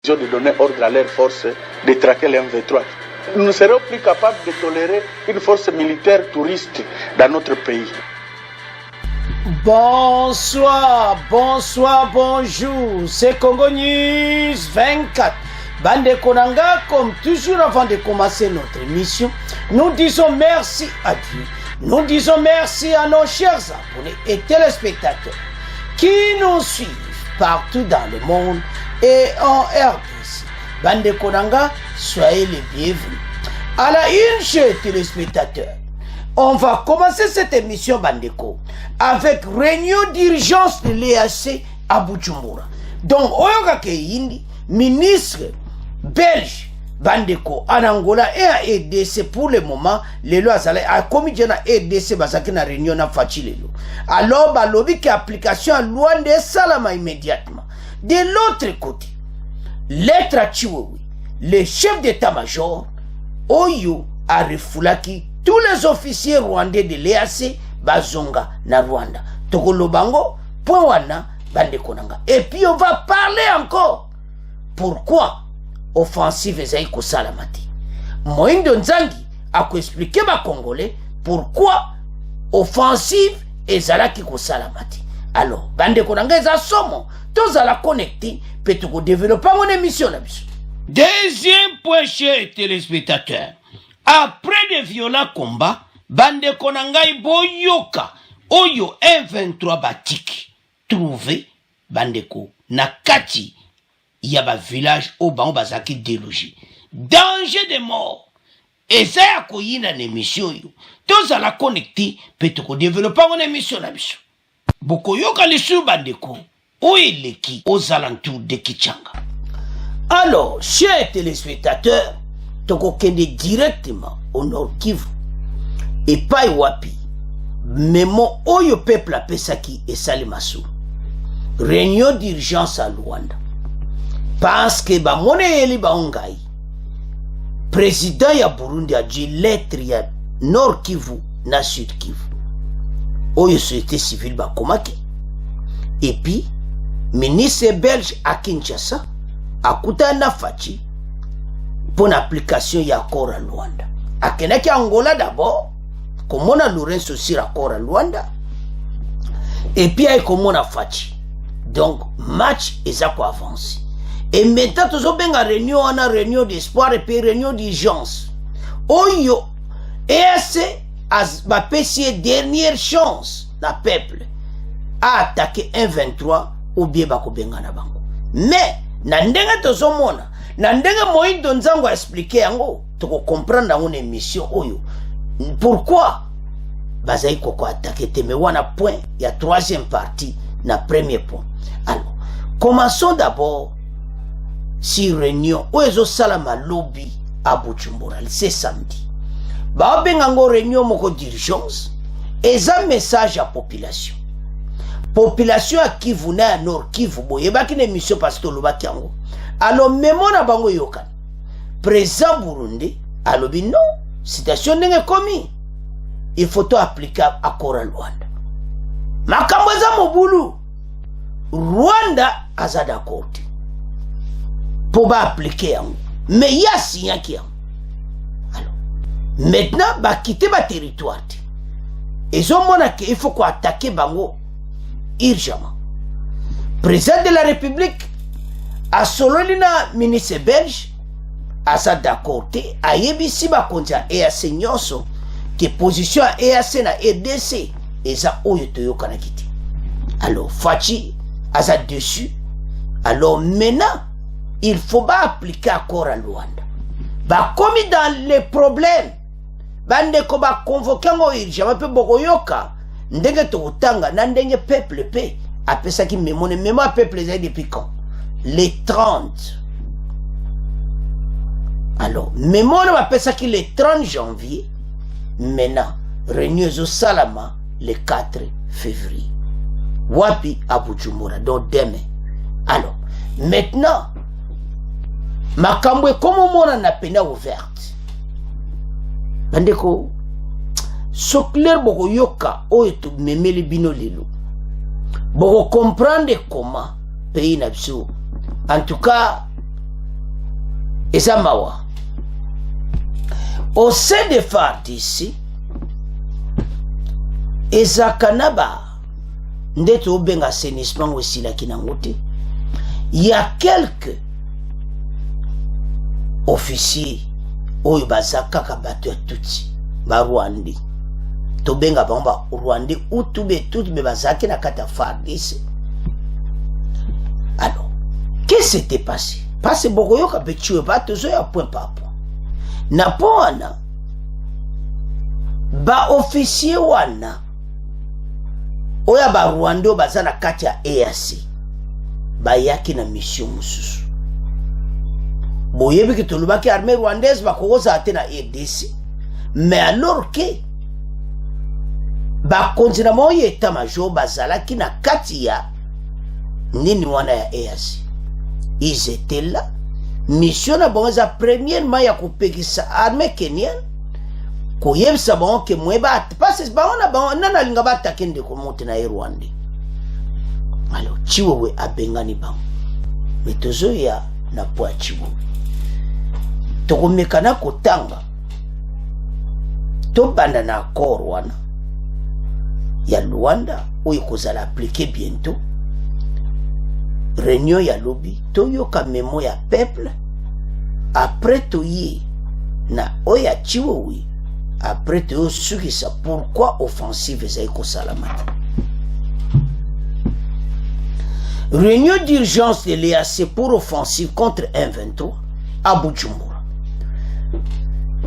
de donner ordre à leurs forces de traquer les M23. Nous ne serons plus capables de tolérer une force militaire touriste dans notre pays. Bonsoir, bonjour, c'est Congo News 24. Bande Konanga, comme toujours avant de commencer notre émission, nous disons merci à Dieu. Nous disons merci à nos chers abonnés et téléspectateurs qui nous suivent partout dans le monde et en RDC. Bande Konanga, soyez les bienvenus. À la une, chers téléspectateurs, on va commencer cette émission Bandeko avec réunion d'urgence de l'EAC à Bujumbura. Donc, Oyoga Keindi, ministre belge Bandeko en Angola et à RDC pour le moment, les lois a commis à RDC basaki na réunion na Fachilelo. Alors, balobi qui application à loi de Salama immédiatement. De l'autre côté, lettre à Chiwewe, le chef d'état-major, Oyo a refoulaki tous les officiers rwandais de l'EAC bazonga na Rwanda. Tokolobango, point wana, bande konanga. Et puis on va parler encore. Pourquoi offensive ezaïko salamati? Moindo Nzangi a expliqué ma Congolais pourquoi offensive ezalaki ko salamati. Alors, bande konanga eza somo, tous à la connecter, peut to développer mon émission là. Deuxième point, chers téléspectateurs. Après de violents combats, bande konangai boyoka, oyo M23 batik, trouvé, bandeko, nakati, yaba village au ban bazaki délogé. Danger de mort. Et ça a koyi na émission yo. Tous à la connecter, peut-être développer mon émission la biso. Bokoyoka le sou bandeko, où il est qui, aux alentours de Kichanga. Alors, chers téléspectateurs, toko kende directement au Nord Kivu et pas wapi memo oyo peuple a pesaki et salimasu réunion d'urgence à Luanda parce que ba mone yeli ba ongai président ya Burundi a dit lettre ya Nord Kivu na Sud Kivu oyo société civile ba komaki et puis ministre belge à Kinshasa akuta na fachi pour l'application y a accord à Luanda. A Kenaki Angola d'abord, comme on a Lorenzo sur accord à Luanda, et puis comme on a Fachi. Donc, match est à quoi avancer. Et maintenant, nous avons une réunion d'espoir et puis réunion d'urgence. Oyo, EAC a passé dernière chance, la peuple, à attaquer un 23 ou bien Bakobenga na bango. Mais, nandenga tozomona, Nandenge Moïdo Nzango a expliqué yango, toko comprendre dans une émission oyo. Pourquoi Bazaï koko attaqué mais wana point, il y a troisième partie, na premier point. Alors, commençons d'abord si réunion oezo salama lobby à Bujumbura, c'est samedi. Ba bengango réunion moko d'urgence, et un message à population. Population à Kivu na Nord Kivu boye baki na émission parce que lo baki yango. Alors, même on bango yokan. Président Burundi, alobi non, citation n'est commis. Il faut tout appliquer à Kora Rwanda. Makamboza Mobulu, Rwanda a ça d'accord. Pour pas appliquer yango. Mais il y a signé qui yango. Alors, maintenant, bah quitter ma territoire. Et ce moment il faut qu'on attaque bango urgemment. Président de la République, a sololina ministre belge a sa d'accord a yebisi ba konja EAC nyonso que position a EAC na RDC eza oyo toyoka na kiti. Alors Fachi a sa dessus. Alors maintenant il faut pas appliquer accord à Luanda. Ba commis dans les problèmes bande ko ba convoquer ngo urgent pe bokoyoka ndenge to tanga na ndenge peuple pe apesa ki memone mémoire peuple za depuis quand les 30. Alors, mais moi, on appelle ça que le 30 janvier, maintenant, réunion au Salama, le 4 février. Wapi à Bujumbura, donc demain. Alors, maintenant, Makambwe, comme on a une peine ouverte, Bandeko, so clair boko yoka, oetu memeli bino lelo. Boko comprendre comment pays n'absou. En tout cas, eza mawa au sein de FARDC ezaka na ba nde tobenga assainissement wesilaki nango te. Il y a quelques officiers oyo baza kaka bato ya tutsi ba Rwandi tobenga bango ba Rwandi utube tutube bazaki na kata FARDC. Alors qu'est-ce qui s'était passé? Parce que bokoyoka bechiwe bato zo ya point par point na pona ba officier wana oya ba Rwanda baza na kati ya EAC bayaki na mission mususu boyebi ke tolubaki armée rwandaise bakokoza ate na RDC, mais alors que bakonzi na moyo état-major bazalaki na kati ya nini wana ya EAC, ils étaient là. Mission na bongo za premièrement ya kopekisa armée kenyenne koyebisa bango ke mweba parce que bango na bango nana linga batake ndeko mote na Rwanda. Alors Chiwewe abengani bango metozo ya na poa Chiwewe tokomekana kotanga tobanda na accord wana ya Luanda oyo kozala appliqué bientôt. Réunion ya lobby toyoka memo ya peuple après toye na oya Chiwewe après toyo sukisa pourquoi offensive ezali kosalamata. Réunion d'urgence de l'EAC pour offensive contre M23 à Bujumbura.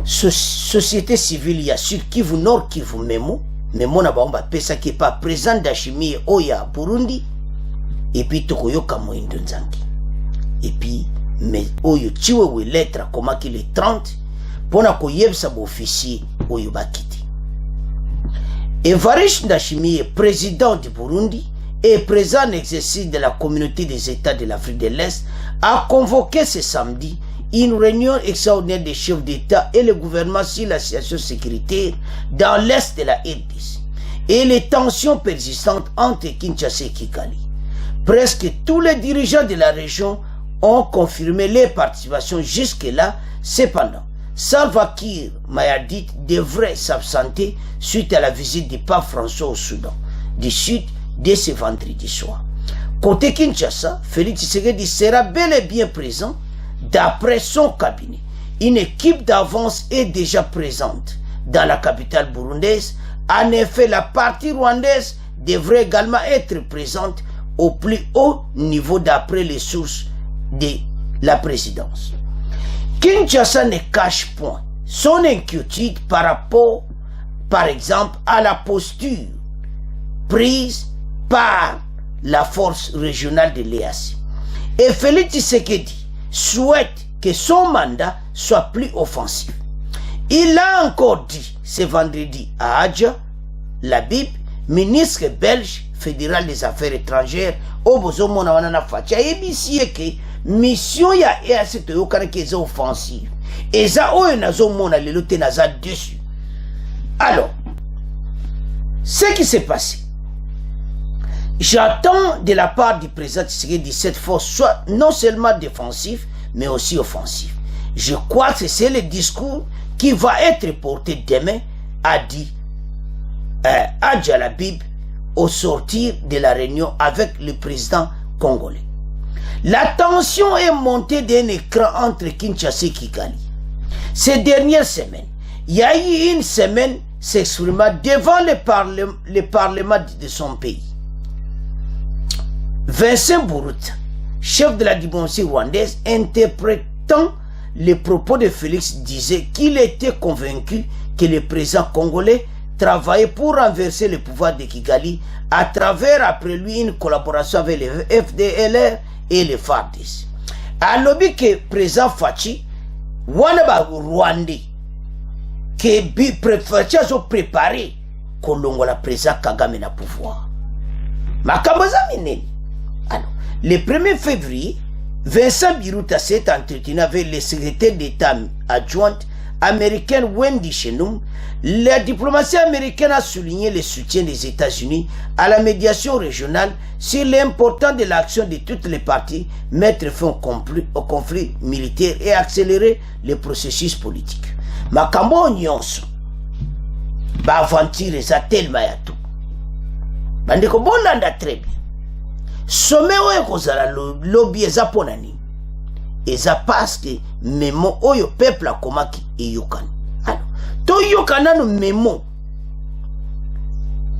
Société civile ya Sud Kivu Nord Kivu Memo na bamba pesa qui est pas présent d'Achimi Oya Burundi et puis Tokoyoka Moindo Nzangi. Et puis mais Oyo Chiwewe lettre comment qu'il est 30 pour na koyebsa ba officier Oyo bakiti. Evariste Ndayishimiye président du Burundi et présent en exercice de la communauté des États de l'Afrique de l'Est, a convoqué ce samedi une réunion extraordinaire des chefs d'État et le gouvernement sur la situation sécuritaire dans l'Est de la RDC et les tensions persistantes entre Kinshasa et Kigali. Presque tous les dirigeants de la région ont confirmé leur participation jusque-là. Cependant, Salva Kiir Mayardit devrait s'absenter suite à la visite du pape François au Soudan du Sud dès ce vendredi soir. Côté Kinshasa, Félix Tshisekedi sera bel et bien présent d'après son cabinet. Une équipe d'avance est déjà présente dans la capitale burundaise. En effet, la partie rwandaise devrait également être présente au plus haut niveau d'après les sources de la présidence. Kinshasa ne cache point son inquiétude par rapport, par exemple, à la posture prise par la force régionale de l'EAC. Et Félix Tshisekedi souhaite que son mandat soit plus offensif. Il a encore dit ce vendredi à Adja Labib, ministre belge fédéral des affaires étrangères, au besoin de la facha, et que mission ya EAC toyokana ke eza offensive. Et ça, oyo nazomona lelo te naza dessus. Alors, ce qui s'est passé, j'attends de la part du président Tshisekedi cette force soit non seulement défensif, mais aussi offensif. Je crois que c'est le discours qui va être porté demain, a dit Adja Labib au sortir de la réunion avec le président congolais. La tension est montée d'un écran entre Kinshasa et Kigali. Ces dernières semaines, il y a eu une semaine s'exprimant devant le parlement de son pays. Vincent Bourut, chef de la diplomatie rwandaise, interprétant les propos de Félix, disait qu'il était convaincu que le président congolais travaillait pour renverser le pouvoir de Kigali à travers après lui une collaboration avec le FDLR et les FARDC. Alors que le président Fachi, Wanaba Rwandi, que Fachi a préparé Kolongo la président Kagame na pouvoir. Makamboza mineni. Alors, le 1er février, Vincent Biruta s'est entretenu avec le secrétaire d'État adjoint américaine Wendy Shenum, la diplomatie américaine a souligné le soutien des États-Unis à la médiation régionale sur l'importance de l'action de toutes les parties, mettre fin au conflit militaire et accélérer le processus politique. Makambo nyonso ba aventure eza tellement ya tout. Bandeko bolanda très bien. Sommet oyo kozala lobby eza pona nini? Eza parce que memo oyo peuple akomaki eyokani. Alors, to yokana no memo.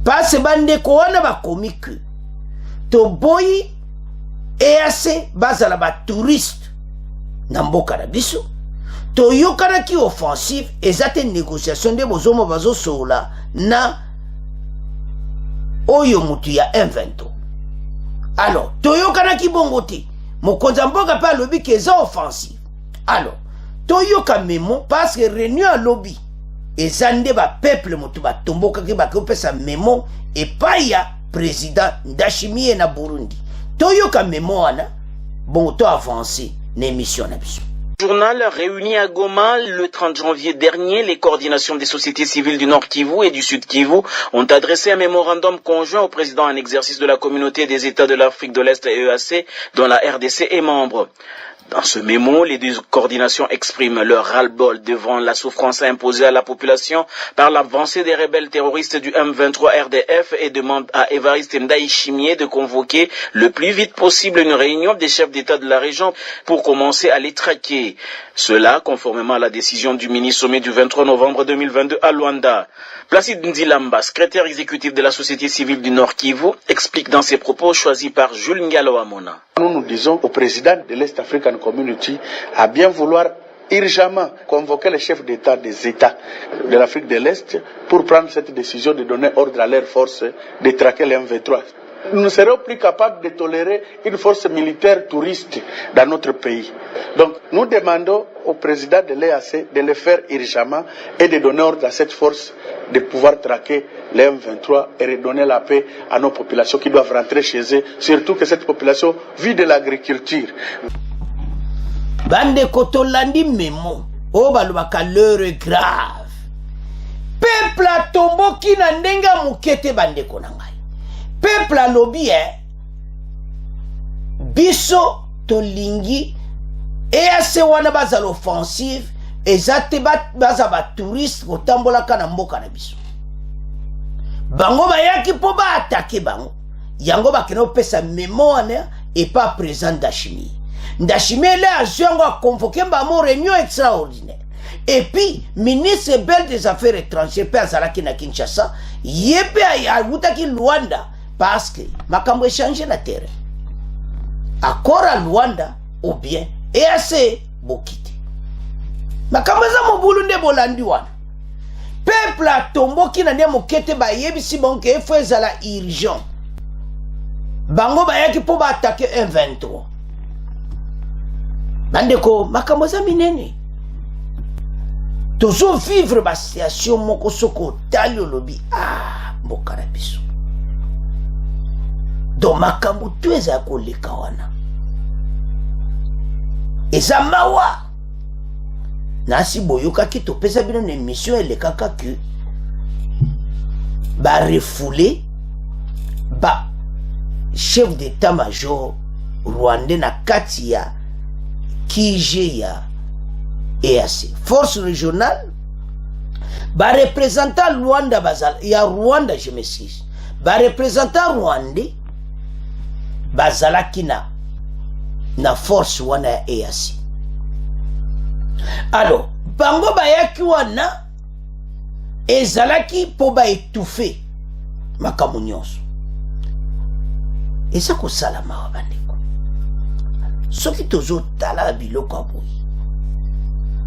Parce bandeko wana bakomi que to boyi EAC bazala ba touriste na mboka na biso. To yokana ki offensive ezate négociation de bozomo bazo sola na oyo mutu ya M23. Alors, toyoka ki bongo te. Mokonza mboka pa lobby keza offensive. Alors, toyoka memo parce que réunion à lobby. Ezande ba peuple mutu ba tomboka ki ba kopesa memo et pa ya président Ndashimie na Burundi. Toyoka memo wana bon to avancer na émission na biso. Journal réuni à Goma le 30 janvier dernier, les coordinations des sociétés civiles du Nord Kivu et du Sud Kivu ont adressé un mémorandum conjoint au président en exercice de la communauté des États de l'Afrique de l'Est et EAC, dont la RDC est membre. Dans ce mémo, les deux coordinations expriment leur ras-le-bol devant la souffrance imposée à la population par l'avancée des rebelles terroristes du M23 RDF et demandent à Évariste Ndayishimiye de convoquer le plus vite possible une réunion des chefs d'État de la région pour commencer à les traquer. Cela conformément à la décision du mini-sommet du 23 novembre 2022 à Luanda. Placide Ndilamba, secrétaire exécutif de la société civile du Nord Kivu, explique dans ses propos choisis par Jules Ngalo Amona. Nous disons au président de l'Est African Community à bien vouloir urgemment convoquer les chefs d'État des États de l'Afrique de l'Est pour prendre cette décision de donner ordre à leurs forces de traquer les M23. Nous ne serons plus capables de tolérer une force militaire touriste dans notre pays. Donc nous demandons au président de l'EAC de le faire urgemment et de donner ordre à cette force de pouvoir traquer les M23 et redonner la paix à nos populations qui doivent rentrer chez eux, surtout que cette population vit de l'agriculture. Bande kotolandi memo, obalubaka l'heure grave. Peuple a tomboki na ndenga mukete bande konangai. Peuple a lobby biso tolingi EAC wana baza l'offensive ezate baza ba touriste kotambola kana mboka na biso. Bango bayaki po ba attaquer bango. Yango bakeno pesa memo wana et pas présent Ndashimie. Ndashimie là a convoqué une réunion extraordinaire. Et puis, ministre bel des Affaires étrangères, Père Zalaki na Kinshasa, yebe a Wutaki Luanda, parce que Makambo changé la terre. Accord à Luanda, ou bien, et assez, Bokiti. Makambo za mobulunde bolandi wana. Peuple a tombo ki na ne mokete ba yebi si bonke efo ezala urgent. Bango bayaki po ba attaquer M23. Bandeko makambo za minene. Tozo vivre ba situation moko soko tali olobi mboka na biso. Do makambo tu eza koleka wana. Eza mawa. Nasi boyoka ki topesa bino na émission elekaka que ba refoulé ba chef d'état-major rwandais na kati ya Kije ya EAC force régionale ba représentant Rwanda bazal ya Rwanda je m'excuse ba représentant rwandais bazalaki na force wana ya EAC. Alors bango bayaki wana ezalaki po ba étouffer makambo nyonso eza kosala mawa bandeko soki tozotala biloko aboyi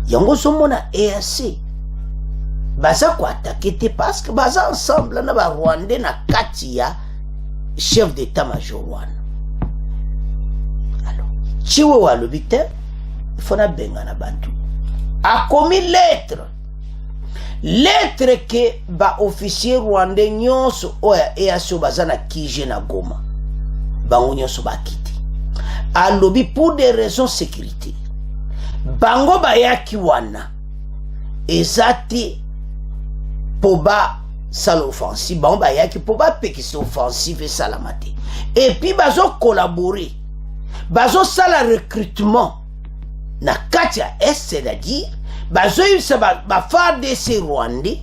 yango ozomona EAC baza koatake te parce que baza ensemble na barwandais na kati ya chef d'état-major wana. Alors chiwe walobi te ifo na benga na bantu akomi lettre ke ba officier rwandais nyonso oya EAC baza na Kije na Goma bango nyonso bakiti alobi pour des raisons sécurité bango bayaki wana ezate poba sala offensive bango bayaki po bapekisa offensive esalama te epuis bazocollaborer bazosala recrutement na kati ya est, c'est-à-dire bazoyebisa bafardc rwandais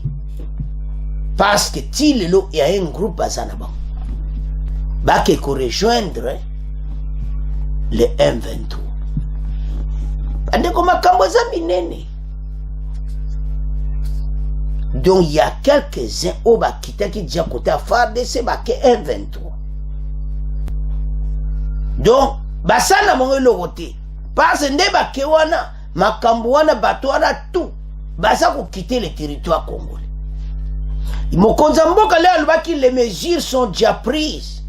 parce que ti lelo ya un groupe baza na bango bakeko rejoindre le M23 bandeko makambo eza minene. Donc il y a quelques-uns au bakita qui déjà côté à FARDC baké M23. Donc basana mongo lokote parce que baké wana makambo wana bato wana tout basa ko quitter le territoire congolais. Mokonza mboka le alobaki les mesures sont déjà prises.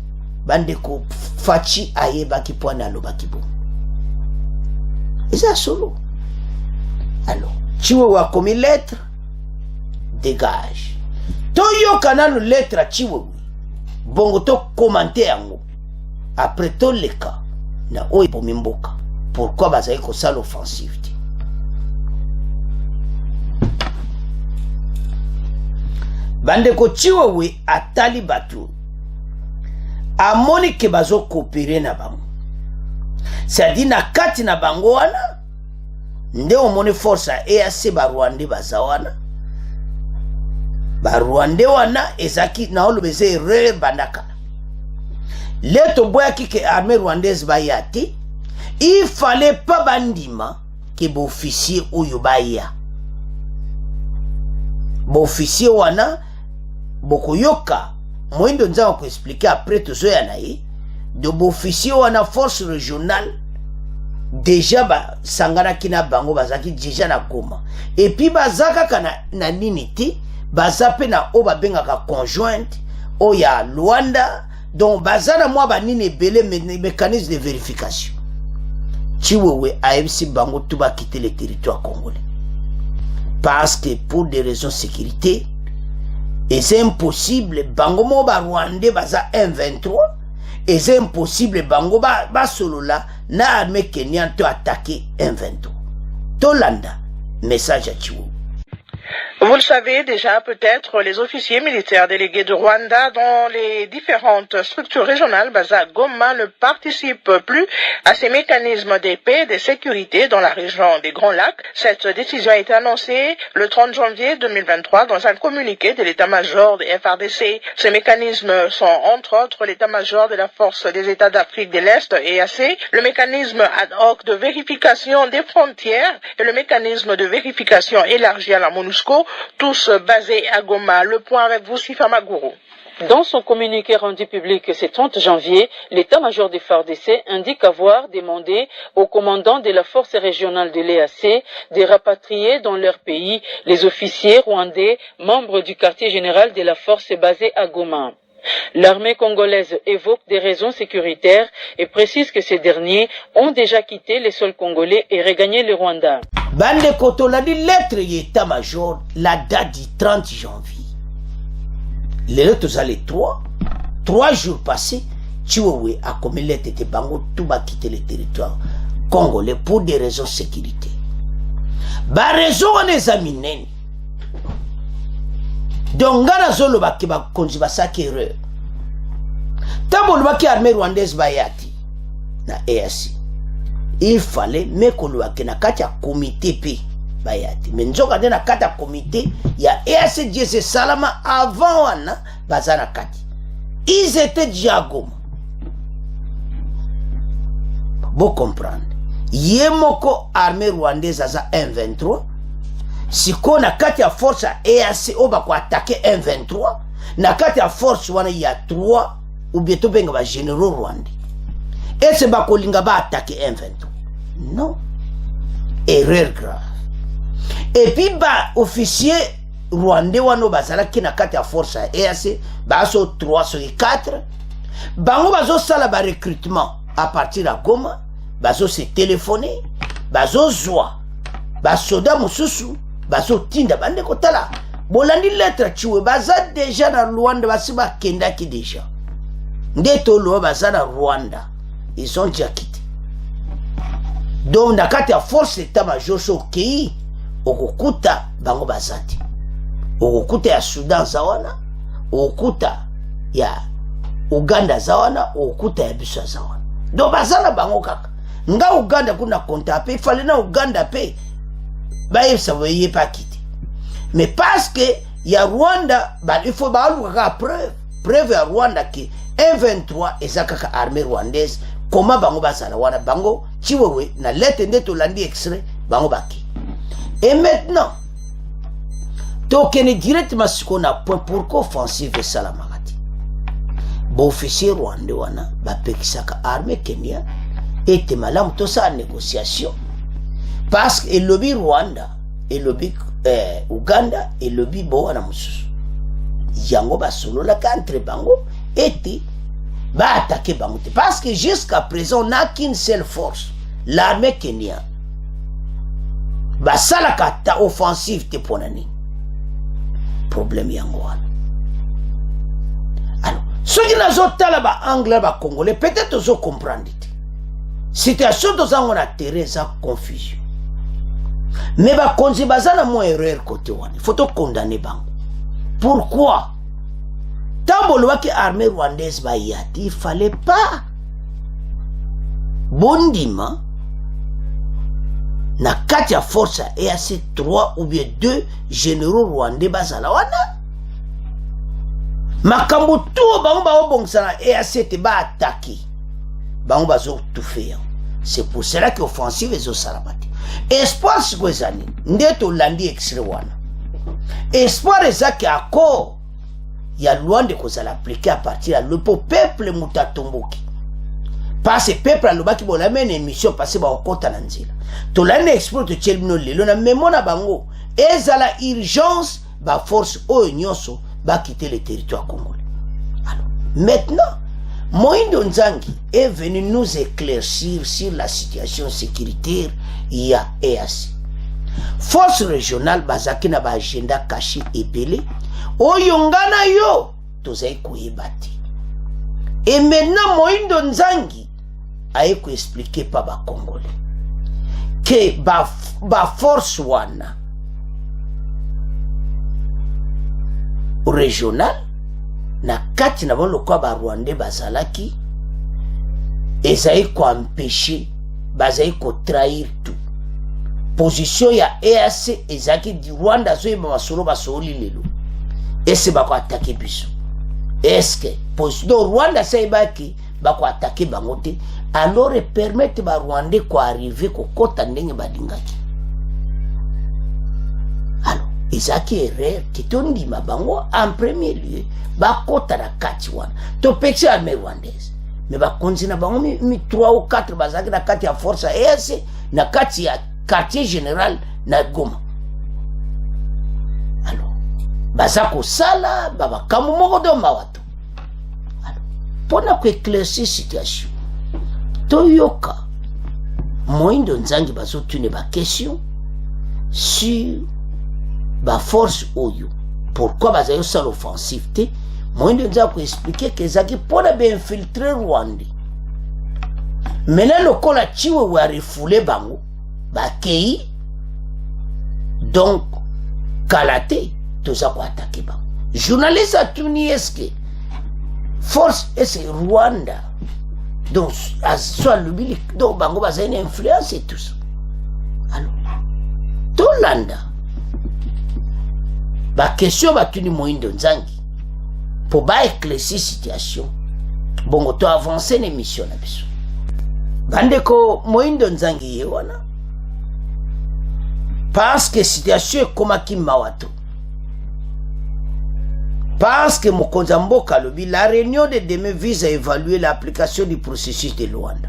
Bandeko fachi ayeba ki pona alobaki bon. Et ça solo. Alors, tu vois comme lettre dégage. Toyo kanano lettre chiwe. Bongo to commenter yango. Après tout le cas na oyi pomimboka. Pourquoi bazali ko sala offensive? Bandeko chiwe atali batu. Amoni ke bazo coopérer na bango. C'est-à-dire na kati na bango wana nde omone force ya EAC ba Rwanda bazawana. Ba Rwanda wana ezaki na olobeze erreur bandaka. Leto boya kike armée rwandaise bayati, il fallait pas bandima ke bo officier oyo baya. Bo officier wana bokoyoka moindo nza ko expliquer après tout ça yanayi de bo officier wana force régionale déjà ba sangana kina bango bazaki déjà na Goma et puis bazaka kana na niniti bazape na o babengaka conjointe o ya Luanda donc bazana mwa banine belé mécanisme de vérification chiwewe AFC bango tuba quitter le territoire congolais parce que pour des raisons de sécurité et c'est impossible bango mo ba Rwanda baza M23 et c'est impossible bango ba solo là na armée kenyan to attaquer M23 Tolanda message à Chiwo. Vous le savez déjà peut-être, les officiers militaires délégués de Rwanda dans les différentes structures régionales basées à Goma ne participent plus à ces mécanismes de paix et de sécurité dans la région des Grands Lacs. Cette décision a été annoncée le 30 janvier 2023 dans un communiqué de l'état-major des FARDC. Ces mécanismes sont entre autres l'état-major de la force des États d'Afrique de l'Est, EAC, le mécanisme ad hoc de vérification des frontières et le mécanisme de vérification élargi à la MONUSCO, tous basés à Goma. Le point avec vous, Sifa Magourou. Dans son communiqué rendu public ce 30 janvier, l'état-major des FARDC indique avoir demandé aux commandants de la force régionale de l'EAC de rapatrier dans leur pays les officiers rwandais membres du quartier général de la force basée à Goma. L'armée congolaise évoque des raisons sécuritaires et précise que ces derniers ont déjà quitté les sols congolais et regagné le Rwanda. Bande Kotola dit lettre d'état-major la date du 30 janvier. Les lettres allaient 3 jours passés, Chiwewe a commis lettre de Bango tout va quitter le territoire congolais pour des raisons de sécurité. Ba raison on examine. Donc ngana zolo ba ke ba konzi ba sakere. Tambo ba ki armée rwandaise bayati na EAC. Il fallait mekolo ke na kati ya comité p bayati. Menzoka de na kati ya comité ya EAC JC Salama avant wana bazana kati. Ils étaient déjà à Goma. Vous comprendre. Yemoko armée rwandaise aza M23. Si ko na kati ya force ya EAC oba ko attaquer M23, na kati ya force wana ya 3 ou bien to benga ba généraux rwandais. Et c'est ba ko linga ba attaquer M23. Non. Erreur grave. Et puis ba officier rwandais wano bazala ki na kati ya force ya EAC ba so 3 sur 4 bango bazo sala ba recrutement à partir de Goma bazo se téléphoner bazo zwa ba soda mususu bazo tinda bande kotala bolandi lettre chiwe baza déjà na Rwanda basiba kenda ki déjà ndeto lo baza na Rwanda ils sont déjà quittés donc na kati ya force état-major so kei okukuta bango bazati okukuta ya Sudan zawana okukuta ya Uganda zawana okukuta ya biso zawana do bazana bango kaka nga Uganda kuna konta pe fallait na Uganda pe ba ça voyait pas quitter mais parce que ya Rwanda ba il faut ba luka preuve ya Rwanda ki M23 ezaka armée rwandaise comment bango bazala wana bango chiwewe na lete ndeto landi extrait bango baki et maintenant tokene directement ce qu'on a point pourquoi offensive salamagati bon officier rwandais wana ba pekisaka armée Kenya et malamu to sa négociation parce que le lobby Rwanda et le lobby Uganda et le lobby bo wana mususu yango ba solo la entre bango et ba attaquer bango parce que jusqu'à présent on n'a qu'une seule force l'armée kenyane ba salaka ta offensive te ponani problème yango wana alors ceux qui nazo tala ba anglais ba congolais peut-être zo comprendre situation dans un terrain ça confusion mais ba konzi bazana mo erreur côté wana il faut to condamner bango pourquoi tambolo waki armée rwandaise ba yati il fallait pas bondima na kati ya force et à ces 3 ou bien 2 généraux rwandais bazala wana makambo to bango ba obongisa et à cette ba attaquer bango bazo tout faire. C'est pour cela que l'offensive est au Salamati. Espoir c'est quoi ça? Ndeto landi extrait wana. Espoir est ça qui accord. Il y a loin de quoi ça l'appliquer à partir de le peuple mutatomboki. Parce que peuple a le baki bon la même émission passée par okota nanzila. To landi explore de chelmino lelo na memona bango. Ezala urgence ba force o nyonso ba quitter le territoire congolais. Alors maintenant Moïndo Nzangi est venu nous éclaircir sur la situation sécuritaire il y a EAC. Force régionale bazaki na ba agenda caché epelé oyongana yo tozai koyebati. Et maintenant Moïndo Nzangi a expliqué par ba Congolais que ba force wana régionale na kati na bon kwa ba Rwandais bazalaki ezai ko empêcher bazai ko trahir tout position ya EAC ezaki di Rwanda zo yeba masolo basoli lelo ese ba ko attaquer biso est-ce que position Rwanda sai baki ba ko attaquer bangote alors permettre ba Rwandais ko arriver ko kota ndenge badingaki alors ezaki erreur kitondi mabango en premier lieu ba kota na kati wana to pexi armée rwandaise mais ba konzina bango mi 3 ou 4 bazaki na kati ya force EAC na kati ya quartier général na Goma. Alors bazako sala baba kamu moko do mawato. Alors pona ko éclaircir situation to yoka Moïndo Nzangi bazo tune ba question sur ba force oyo pourquoi bazayo sa l'offensive te Moïndo Nzangi expliquer que zaki pona be infiltrer Rwanda maintenant le kola chiwe wa refoulé bango ba kei donc kalate toza ko attaquer bango journaliste a tuni eske force est Rwanda donc soit le bilik donc bango baza une influence et tout ça alors Tolanda ba question ba tuni Moïndo Nzangi pour ba éclaircir situation bongo to avancer l'émission na biso bandeko Moïndo Nzangi wana parce que situation comme qui mawato parce que Mokonzamboka lobi la réunion de demain vise à évaluer l'application du processus de Luanda.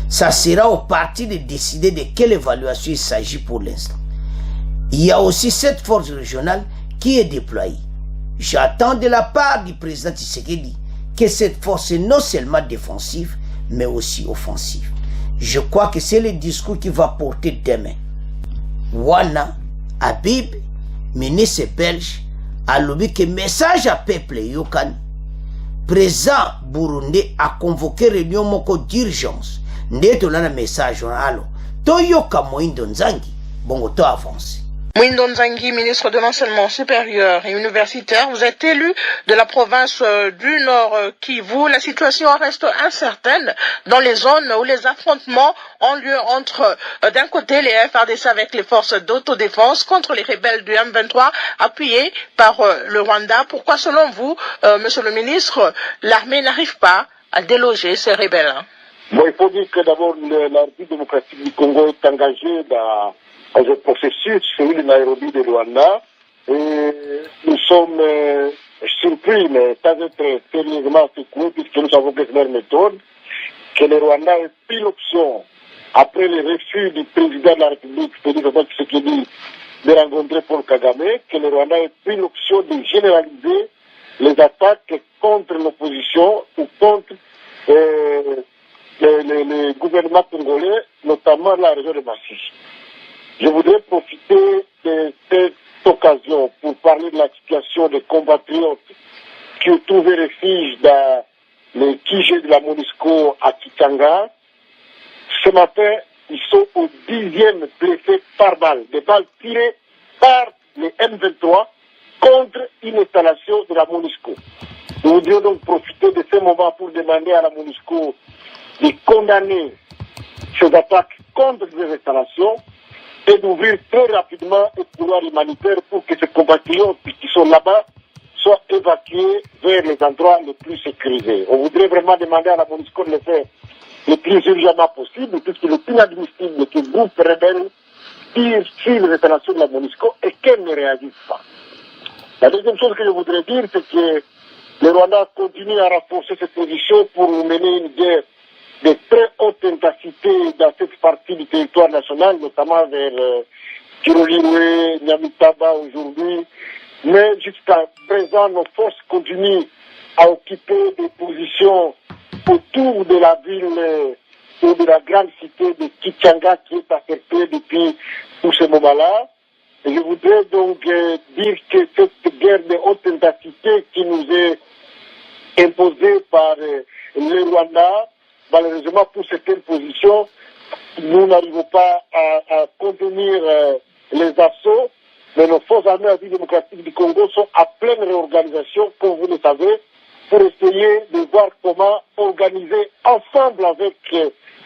Ça sera au parti de décider de quelle évaluation il s'agit pour l'instant. Il y a aussi cette force régionale qui est déployée. J'attends de la part du président Tshisekedi que cette force est non seulement défensive mais aussi offensive. Je crois que c'est le discours qui va porter demain. Wana, Habib, ministre belge, a lobby que message à peuple Yokan. Président Burundi a convoqué réunion moko d'urgence. Ndeto lana message alors. To yoka Moïndo Nzangi, bongo to avance. Mwindo Nzangi, ministre de l'Enseignement supérieur et universitaire, vous êtes élu de la province du Nord Kivu. La situation reste incertaine dans les zones où les affrontements ont lieu entre, d'un côté, les FARDC avec les forces d'autodéfense contre les rebelles du M23 appuyés par le Rwanda. Pourquoi, selon vous, monsieur le ministre, l'armée n'arrive pas à déloger ces rebelles? Bon, il faut dire que d'abord, la République démocratique du Congo est engagée dans un processus, celui de Nairobi de Rwanda, et nous sommes surpris, mais sans être sérieusement secoués, puisque nous savons que c'est leur méthode, que le Rwanda ait pris l'option, après le refus du président de la République, Félix Tshisekedi, de rencontrer Paul Kagame, que le Rwanda ait pris l'option de généraliser les attaques contre l'opposition ou contre les gouvernements congolais, notamment la région de Massi. Je voudrais profiter de cette occasion pour parler de la situation des compatriotes qui ont trouvé refuge dans les QG de la MONUSCO à Kitanga. Ce matin, ils sont au 10e blessés par balle, des balles tirées par les M23 contre une installation de la MONUSCO. Nous voudrions donc profiter de ce moment pour demander à la MONUSCO de condamner ces attaques contre ces installations et d'ouvrir très rapidement un couloir humanitaire pour que ces compatriotes qui sont là-bas soient évacués vers les endroits les plus sécurisés. On voudrait vraiment demander à la MONUSCO de le faire le plus urgemment possible, puisqu'il est inadmissible que le groupe rebelle tire sur les installations de la MONUSCO et qu'elle ne réagisse pas. La deuxième chose que je voudrais dire, c'est que le Rwanda continue à renforcer ses positions pour mener une guerre de très haute intensité dans cette partie du territoire national, notamment vers Kiroliwe, Nyamitaba aujourd'hui. Mais jusqu'à présent, nos forces continuent à occuper des positions autour de la ville ou de la grande cité de Kichanga qui est encerclée depuis tout ce moment-là. Et je voudrais donc dire que cette guerre de haute intensité qui nous est imposée par le Rwanda, malheureusement, pour certaines positions, nous n'arrivons pas à contenir les assauts, mais nos forces armées démocratiques du Congo sont à pleine réorganisation, comme vous le savez, pour essayer de voir comment organiser ensemble avec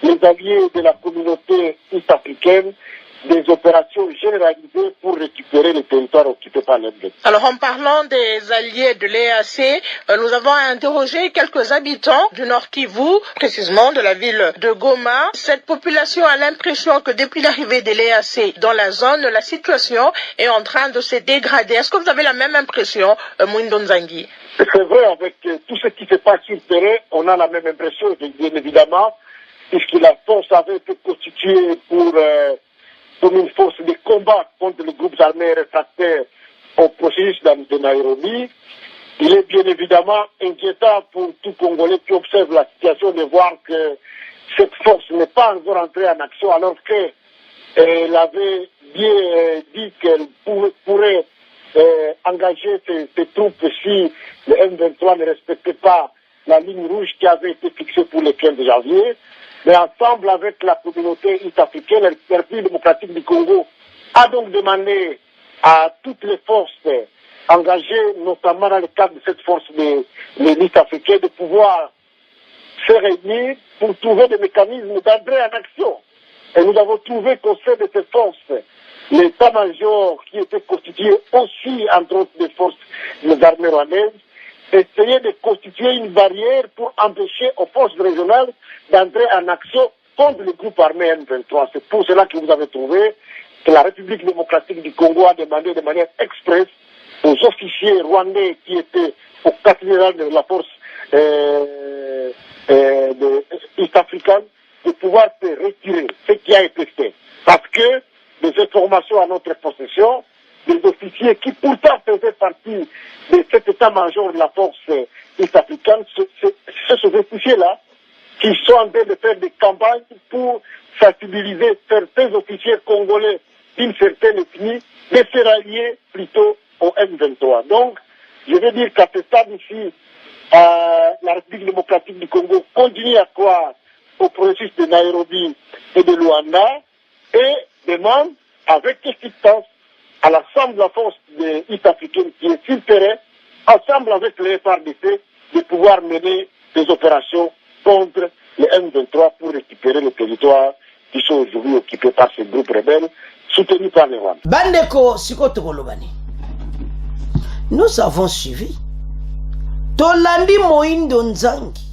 les alliés de la communauté est-africaine des opérations généralisées pour récupérer les territoires occupés par l'M23. Alors, en parlant des alliés de l'EAC, nous avons interrogé quelques habitants du Nord Kivu, précisément de la ville de Goma. Cette population a l'impression que depuis l'arrivée de l'EAC dans la zone, la situation est en train de se dégrader. Est-ce que vous avez la même impression, Mwindo Nzangi? C'est vrai, avec tout ce qui se passe sur le terrain, on a la même impression, bien évidemment, puisque la force avait été constituée comme une force de combat contre les groupes armés réfractaires au processus de Nairobi. Il est bien évidemment inquiétant pour tout Congolais qui observe la situation de voir que cette force n'est pas encore entrée en action alors qu'elle avait bien dit qu'elle pourrait engager ses troupes si le M23 ne respectait pas la ligne rouge qui avait été fixée pour le 15 janvier. Mais ensemble avec la communauté est-africaine, la République démocratique du Congo a donc demandé à toutes les forces engagées, notamment dans le cadre de cette force de l'élite africaine, de pouvoir se réunir pour trouver des mécanismes d'entrée en action. Et nous avons trouvé qu'au sein de ces forces, l'état-major qui était constitué aussi, entre autres, des forces des armées rwandaises, essayer de constituer une barrière pour empêcher aux forces régionales d'entrer en action contre le groupe armé M23. C'est pour cela que vous avez trouvé que la République démocratique du Congo a demandé de manière expresse aux officiers rwandais qui étaient au quartier général de la force est-africaine de pouvoir se retirer, ce qui a été fait. Parce que des informations à notre possession, des officiers qui pourtant faisaient partie de cet état-major de la force est-africaine, ce sont des officiers-là qui sont en train de faire des campagnes pour sensibiliser certains officiers congolais d'une certaine ethnie de se rallier plutôt au M23. Donc, je veux dire qu'à ce stade ici, la République démocratique du Congo continue à croire au processus de Nairobi et de Luanda et demande avec insistance à l'ensemble de la force est-africaine qui est sur le terrain, ensemble avec les FARDC, de pouvoir mener des opérations contre les M23 pour récupérer le territoire qui sont aujourd'hui occupés par ces groupes rebelles, soutenus par les Rwandais. Bandeko Sikotogolobani, nous avons suivi Tolandi Moindo Nzangi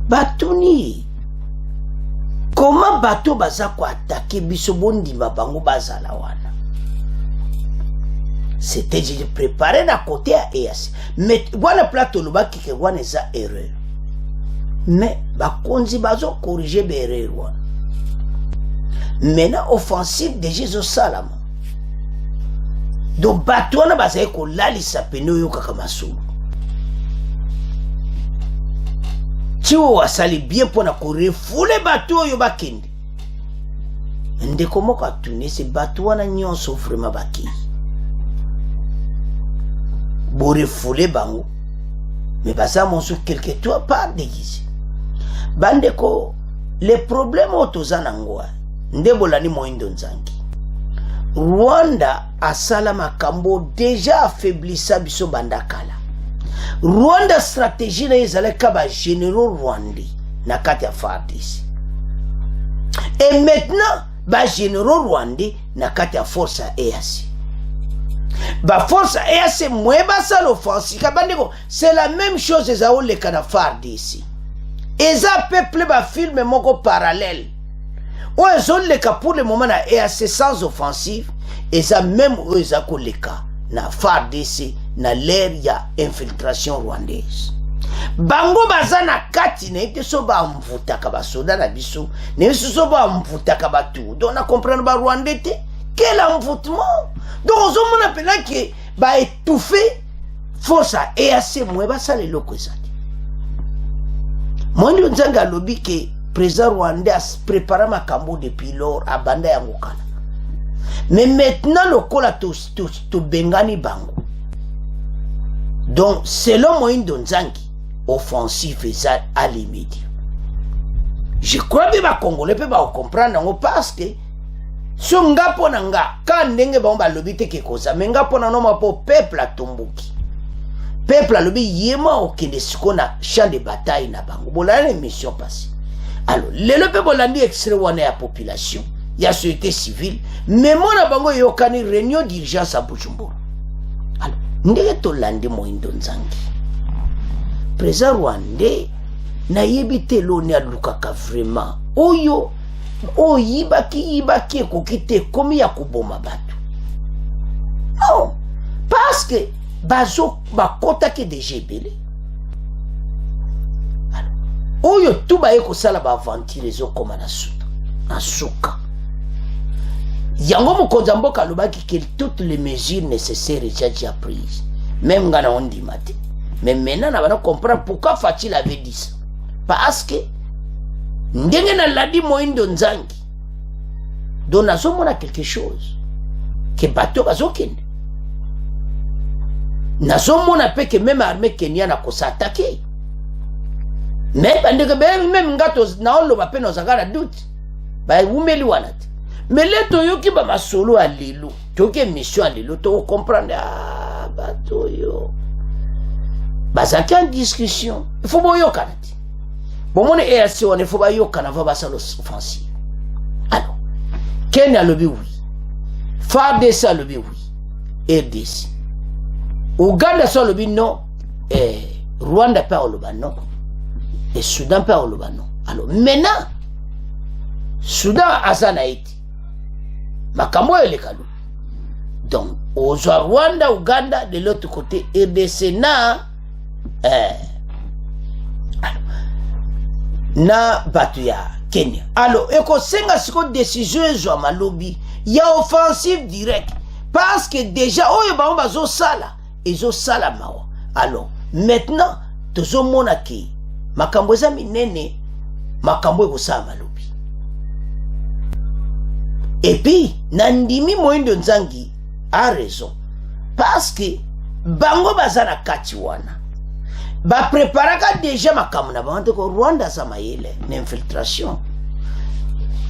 Batuni. Comment bateau bazako attaquer bisobondi mabango bazala wana? C'était déjà préparé d'un côté à EAC. Mais voilà plateau le baki ke wana za erreur. Mais bakonzi bazo corriger be erreur wana. Maintenant offensive déjà zo salama. Donc bateau wana bazaye ko lalisa peno yo kaka masulu. Tiwo wasali bien pour na refouler bateau yo bakende. Ndeko moko atune se bateau wana nyonso vraiment baki. Bo refouler bango. Mais baza monso quelque toi pas déguisé. Bandeko les problèmes otozana ngwa. Ndebolani Moindo Nzangi. Rwanda asala makambo déjà affaiblissa biso bandakala. Rwanda stratégie na ezale kaba généraux rwandais na kati ya FARDC. Et maintenant ba généraux rwandais na kati ya force ya EAC. Ba force ya EAC mweba sa l'offensive kabandeko c'est la même chose ezao le kana FARDC. Eza peuple ba film moko parallèle. O ezol le ka pour le moment na EAC sans offensive, eza même o eza ko le ka na FARDC na l'ère ya infiltration rwandaise. Bango bazana kati na ite so ba mvutaka ba soda na biso, ne so ba mvutaka ba tout. Donc na comprendre ba rwandais te, quel envoûtement. Donc on appelle que ba étouffer force à EAC mweba sa le loko ezati. Moindo Nzanga lobi ke président rwandais a préparé makambo depuis lors à banda ya ngokala. Mais maintenant le kola to bengani bango. Donc selon Moindo Nzangi, offensif et ça à l'immédiat. Je crois que les Congolais peuvent comprendre parce que si on a quand ndenge ba lobite ke koza menga pona no mapo peuple atomboki. Peuple a lobi yema okende sikona champ de bataille na bango. Bolana mission passée. Alors, le peuple landi extrait wana ya population, ya société civile, mais mon bango yokani réunion d'urgence à Bujumbura. Alors, ndenge to landi Moindo Nzangi. Président rwandais na yebite lo ne alukaka vraiment. Oyo yibaki kokite komi ya kuboma batu. Non, parce que bazo bakota ke DGBL. Oyo tuba yeko sala ba aventure zo koma na suka. Yango mokonza mboka lobaki que toutes les mesures nécessaires déjà prises. Même ngana on dit maté. Mais maintenant on va comprendre pourquoi Fatil avait dit ça. Parce que ndenge na ladi Moindo Nzangi. Donc nazo mona quelque chose que bateau bazokende. Nazo mona pe que même armée kenyana ko s'attaquer. Mais même ngato na olo ba pe no zakara doute ba umeli wanati mais le toyoki ba masolo a lelo toke mission a lelo to comprendre ba toyo bazaki en discussion il faut boyo kanati bon mon EAC on il faut ba yo kana va ba salo offensive. Alors Kenya lobi oui, FARDC lobi oui, RDC Ouganda so lobi non, Rwanda pa loba non, et Soudan pa loba non. Alors maintenant Soudan azana iti makambo ele kalo. Donc aux Rwanda, Ouganda, de l'autre côté RDC na batu ya Kenya. Alors eko senga siko décision ezwa malobi ya offensive direct parce que déjà oyo ba bazo sala ezo sala mawa. Alors maintenant tozo mona ki makambo za minene makambo eko sala malobi. Et puis nandimi Moindo Nzangi a raison parce que bango bazana kati wana ba préparaka déjà makambo na bango ko Rwanda sa mayele n'infiltration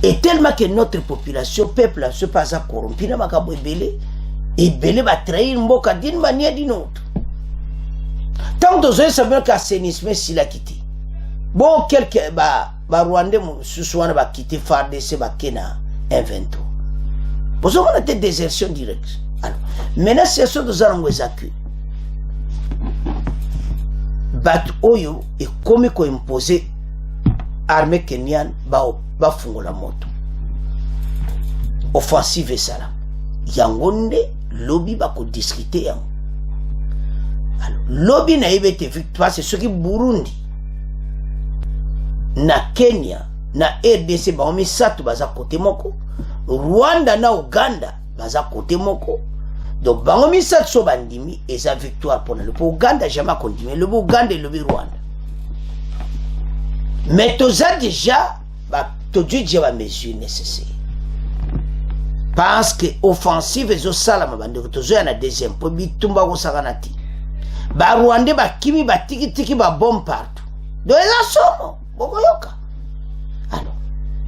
Et tellement que notre population, peuple, se passe à corrompu, na makabo et belé va trahir mboka d'une manière d'une autre. Tant que je sais que assainissement s'il a quitté. Bon, quelqu'un, Rwandais, ce soir, va quitter FARDC, va kena invento. Vous avez une désertion directe. Alors, maintenant, c'est ce que nous allons accueillir. Bat Oyo est comme imposer armée kenyane, va fungo la moto. Offensive et salam. Yangonde, lobby va ko discuter yango. Alors, lobby na été victoire, c'est ce qui Burundi. Na Kenya, na RDC, ba omi satu baza kote moko. Rwanda na Uganda, baza kote moko. Donc, ba omi satu so bandimi, et sa victoire pour le Uganda, jamais continué. Le Uganda et le Rwanda. Mais tu as déjà, tu as déjà mesure nécessaire. Parce que offensive et au salama, tu as un deuxième point, tu as un saganati. Ba Rwanda, ba kimi, ba tiki tiki, ba bombe partout. Donc, ils sont bokoyoka. Alors,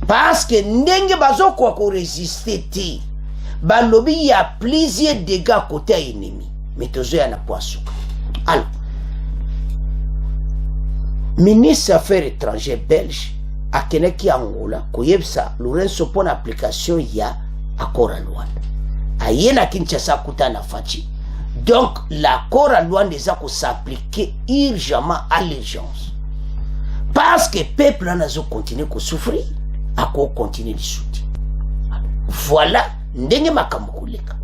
parce que ndenge bazo kwa ko résister ti, ba lobby y a plusieurs dégâts côté ennemi. Mais tu as un poisson. Alors, ministre des Affaires étrangères belge, à Keneki Angola, Koyebsa, Lorenzo pon application ya accord à Luanda. Ayena Kinshasa Kutana Fachi. Donc, l'accord à Luanda est s'appliquer urgemment à l'urgence. Parce que le peuple n'a pas continué à souffrir, à continuer de soutenir. Voilà, ndenge makambukuleka.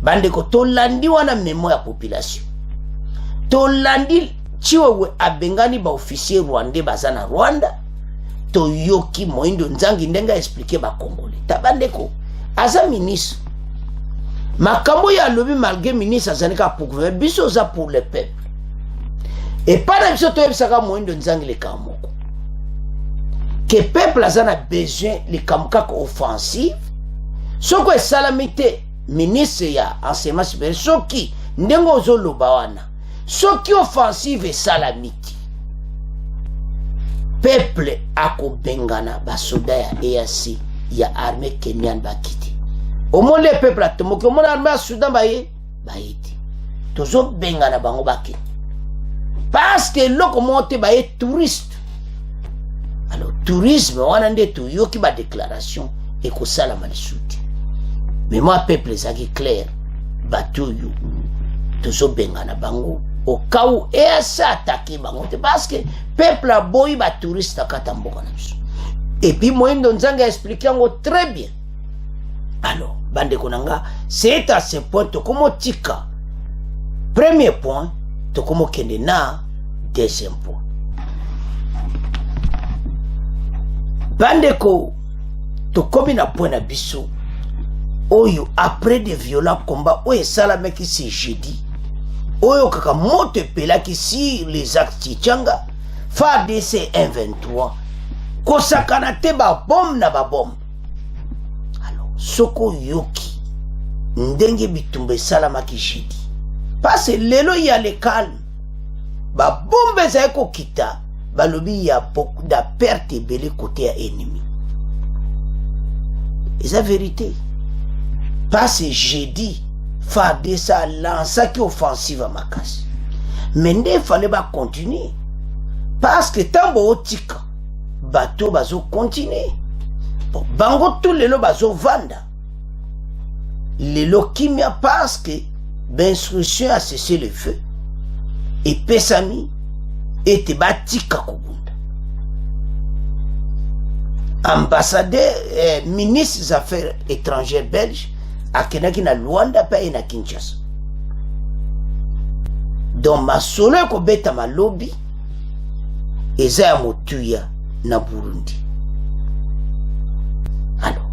Bande ko tolandi wana mémoire ya population. Tolandi chiwewe abengani ba officier rwandais bazana Rwanda. Toyoki Moindo Nzangi ndenga expliquer ba Congolais. Tabandeko, aza ministre. Makambo ya lobi malgré ministre azanika pour gouverner, biso za pour le peuple. Et pas na biso toyebisaka Moindo Nzangi le kamoko. Que peuple azana besoin le kamukaka offensive. Soko esalamite ministre ya enseignement supérieur soki ndengo zoloba wana. Soki offensive esalamiti. Peuple ako bengana basoda ya EAC ya armée kenyane bakiti. Au moins les peuples atomoki, au moins l'armée à Soudan baye bayiti. Tozo bengana bango bakiti. Parce que loko monte baye touriste. Alors tourisme wana nde to yoki ba déclaration et ko sala malisuti. Mais moi peuple zaki clair batuyu tozo bengana bango. Au cas où EAC attaqué bangote parce que peuple a boy ba touriste akata mboka na biso. Et puis Moindo Nzangi a expliqué ngo très bien. Alors, bande konanga, c'est à ce point to komo tika. Premier point, to komo kende na deuxième point. Bande ko to komi na point na biso. Oyo après de violents combats, oyo sala meki si jeudi. Oyo kaka moto pelaki si les actes tchanga FARDC 123 kosakana te ba bombe na ba bombe. Alors soko yoki ndenge bitumbe salama ki jidi parce lelo ya le calme ba bombe za ko kita ba lobi ya beaucoup de perte belé côté à ennemi. Et la vérité parce jeudi FARDC a lancé qui offensive à Makasi. Mais il fallait pas continuer. Parce que tant que tika, bateau bazo continuer. Bon, bango tout le lo bazo vanda. Le lo kimia parce que l'instruction a cessé le feu. Et Pesami était batika kubunda. Ambassadeur, ministre des Affaires étrangères belge, akenaki na Luanda pa na Kinshasa. Donc masolo ko beta malobi eza ya motuya na Burundi. Alors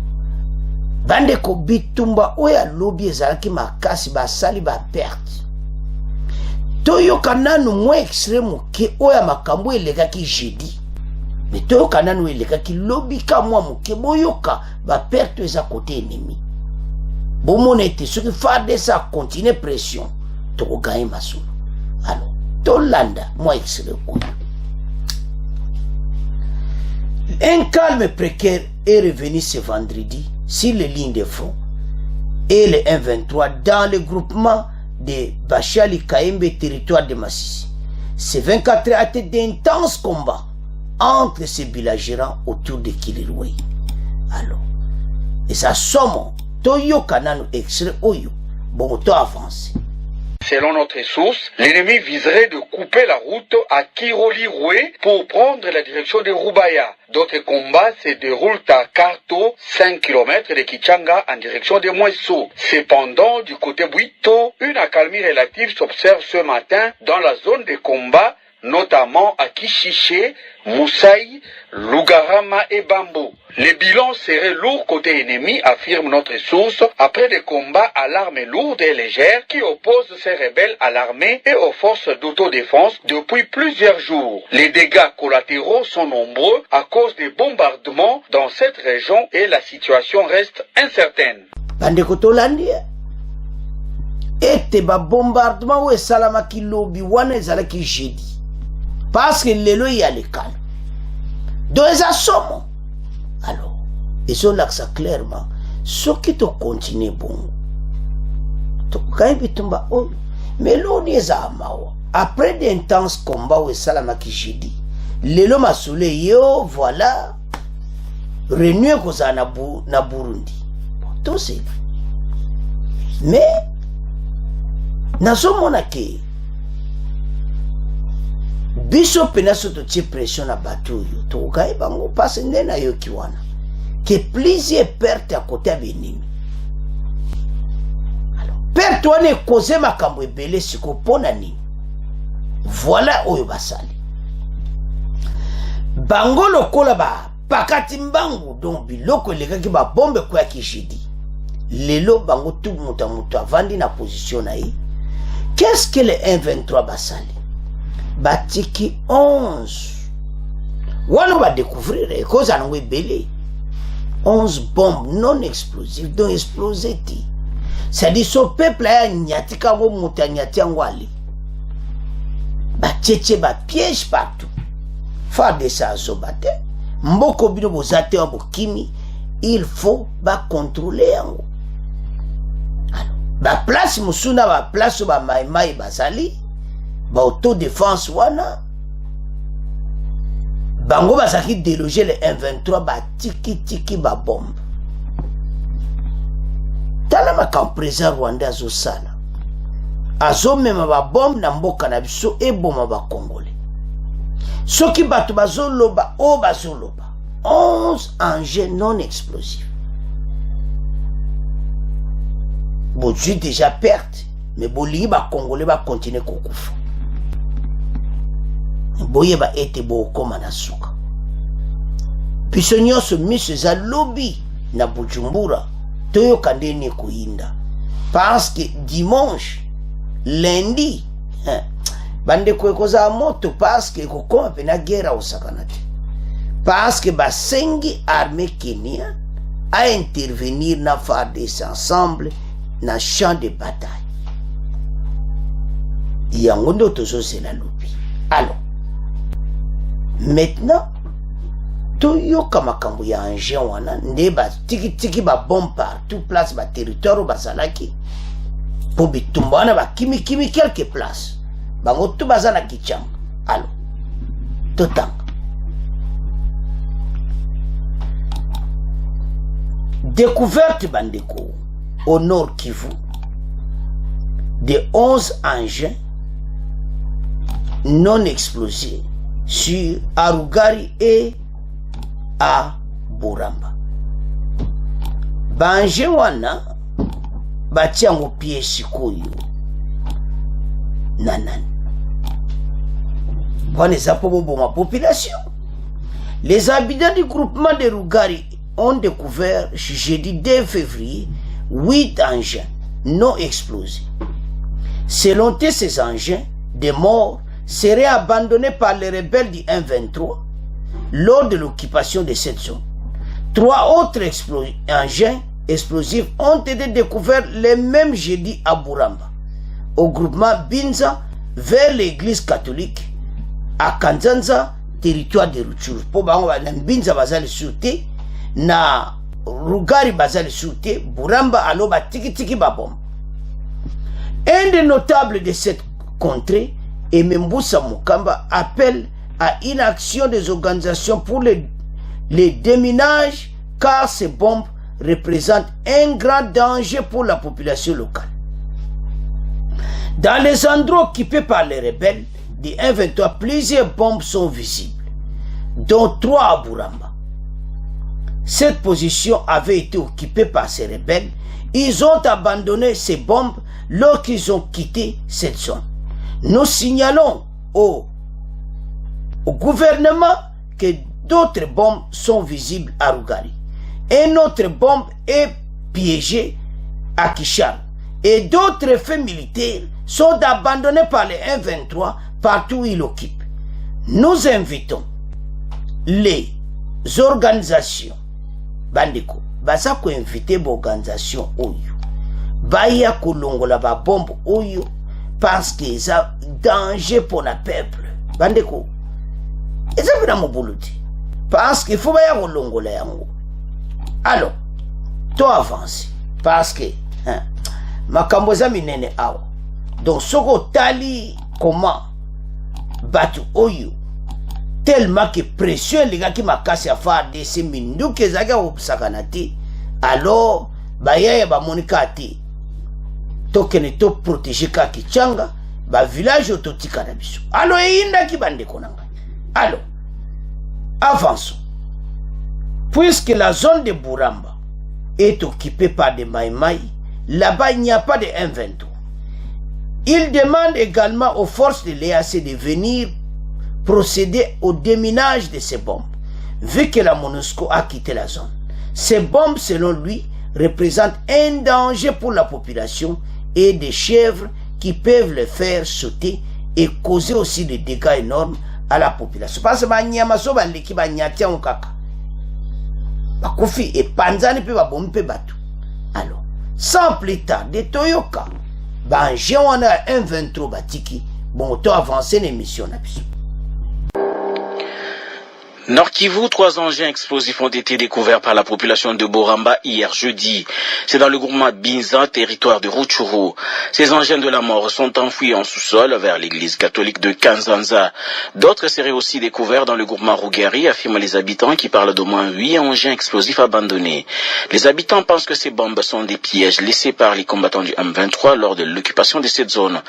bande ko bitumba oya lobi ezalaki makasi basali ba perte. Toyo kananu mo extrême ke oya makambo elekaki jeudi. Mais toyo kananu elekaki lobi ka mwa moke boyoka ba perte eza côté ennemi. Bon mon été, ce qui fait ça continue pression, tu gagnes ma soul. Alors, Tolanda, moi, c'est le coup. Un calme précaire est revenu ce vendredi sur les lignes de front et le 1-23 dans le groupement de Bachali Kaembe, territoire de Massissi. Ces 24 heures a été d'intenses combats entre ces belligérants autour de Kiliroué. Alors, et ça somme, Toyo Kanano extrait Oyo, bon, to avancé. Selon notre source, l'ennemi viserait de couper la route à Kiroli-Roué pour prendre la direction de Rubaya. D'autres combats se déroulent à Karto, 5 km de Kichanga en direction de Mouesso. Cependant, du côté Buito, une accalmie relative s'observe ce matin dans la zone de combat, notamment à Kishiché, Moussaï, Lugarama et Bambou. Les bilans seraient lourds côté ennemi, affirme notre source, après des combats à l'arme lourde et légère qui opposent ces rebelles à l'armée et aux forces d'autodéfense depuis plusieurs jours. Les dégâts collatéraux sont nombreux à cause des bombardements dans cette région et la situation reste incertaine. Ete ba bombardement ou salama ki lobi wana ezala ki jeudi parce que lelo ya le calme donc ça somme. Alors ils sont là ça clairement ce qui te continue bon to kai bitumba oh mais l'on est à mawa après d'intenses combats ou salama ki jeudi lelo masule yo voilà renouer ko za na Burundi tout c'est mais nazomona ke biso pena soto tie pression na bato yo tokai bango passe nde na yo kiwana ke plusieurs pertes à côté benimi alors perte wana cause makambo ebele siko pona nini voilà oyo basali bango lokola ba pakati mbangu donc biloko elekaki ba bombe kwa kishidi lelo bango tout mutu avandi na position na ye. Qu'est-ce que le 1-23 basali? Batiki 11. Wana va découvrir cause à nous belé. 11 bombes non explosives dont explosé. C'est-à-dire ce peuple a nyatika wo mutanyati angwali. Batieche ba piège partout. Faire de ça zobate. Mboko bino bozate en bokimi, il faut ba contrôler ango. Ba place musuna ba place ba maimai basali ba autodéfense wana bango basaki déloger le 1-23 ba tiki ba bombe tala makam président Rwanda azo sala azo mema ba bombe na mboka na biso eboma ba congolais soki bato bazoloba o bazoloba 11 engins non explosifs. Bon, j'ai déjà perte, mais Boli va Congolais va continuer Kokufa. Boye va être beau comme un asuka. Puis ce nyo se mise à lobby na Bujumbura, toyo kandeni kuinda. Parce que dimanche, lundi, bande koza moto parce que kokoma pena guerre au sakanati. Parce que basengi armée Kenya a intervenir na FARDC ensemble na champ de bataille. Yangondo tozo c'est la lobby. Alors, maintenant, toyo kamakambo ya engin wana nde ba tiki ba bombe partout place ba territoire bazalaki pour bitumba wana ba kimi quelques places. Bango tout bazana kichanga. Alors, totang. Découverte bandeko au nord Kivu de 11 engins non explosés sur Arugari et à Buramba. Banje wana batiango pied sikoyo nanan. Wana zapobo ma population. Les habitants du groupement de Rugari ont découvert jeudi 2 février 8 engins non explosés. Selon ces engins, des morts seraient abandonnés par les rebelles du 1-23 lors de l'occupation de cette zone. 3 autres engins explosifs ont été découverts le même jeudi à Buramba, au groupement Binza, vers l'église catholique, à Kanzanza, territoire de Rutshuru po bango na Mbinza bazali sûreté na Rugari bazali sûreté Buramba aloba tiki babom. Un des notables de cette contrée, Emembusa Mukamba, appelle à une action des organisations pour les déminages car ces bombes représentent un grand danger pour la population locale. Dans les endroits occupés par les rebelles du 1-23, plusieurs bombes sont visibles, dont 3 à Buramba. Cette position avait été occupée par ces rebelles. Ils ont abandonné ces bombes lorsqu'ils ont quitté cette zone. Nous signalons au gouvernement que d'autres bombes sont visibles à Rugari. Une autre bombe est piégée à Kishar. Et d'autres faits militaires sont abandonnés par les 1-23 partout où ils occupent. Nous invitons les organisations bandeko baza ko inviter l'organisation oyo baya kolongola ba bombe oyo parce que ça danger pour le peuple bandeko eza bina mobuluti parce qu'il faut baya kolongola yango. Alors to avance parce que makambo za minene awa donc soko tali comment batu oyo tellement que pression les gars qui m'a cassé à faire de ces minous que zaga au sakanati alors baya ba monika ati tokene to protéger ka kichanga ba village ototika na biso alors inda ki bande konanga. Alors avançons puisque la zone de Buramba est occupée par des Maïmaï. Là-bas il n'y a pas de 1-23. Il demande également aux forces de l'EAC de venir procéder au déminage de ces bombes, vu que la MONUSCO a quitté la zone. Ces bombes, selon lui, représentent un danger pour la population et des chèvres qui peuvent les faire sauter et causer aussi des dégâts énormes à la population. Parce que banyamaso bandeki banyatia nkaka bakufi et panzani pe babombe pe batu. Alors, sans plus tarder, Toyoka banje wana 1-23 batiki bon to avancer l'émission na biso. Nord Kivu, 3 engins explosifs ont été découverts par la population de Buramba hier jeudi. C'est dans le groupement Binza, territoire de Rutshuru. Ces engins de la mort sont enfouis en sous-sol vers l'église catholique de Kanzanza. D'autres seraient aussi découverts dans le groupement Rugari, affirment les habitants qui parlent d'au moins 8 engins explosifs abandonnés. Les habitants pensent que ces bombes sont des pièges laissés par les combattants du M23 lors de l'occupation de cette zone.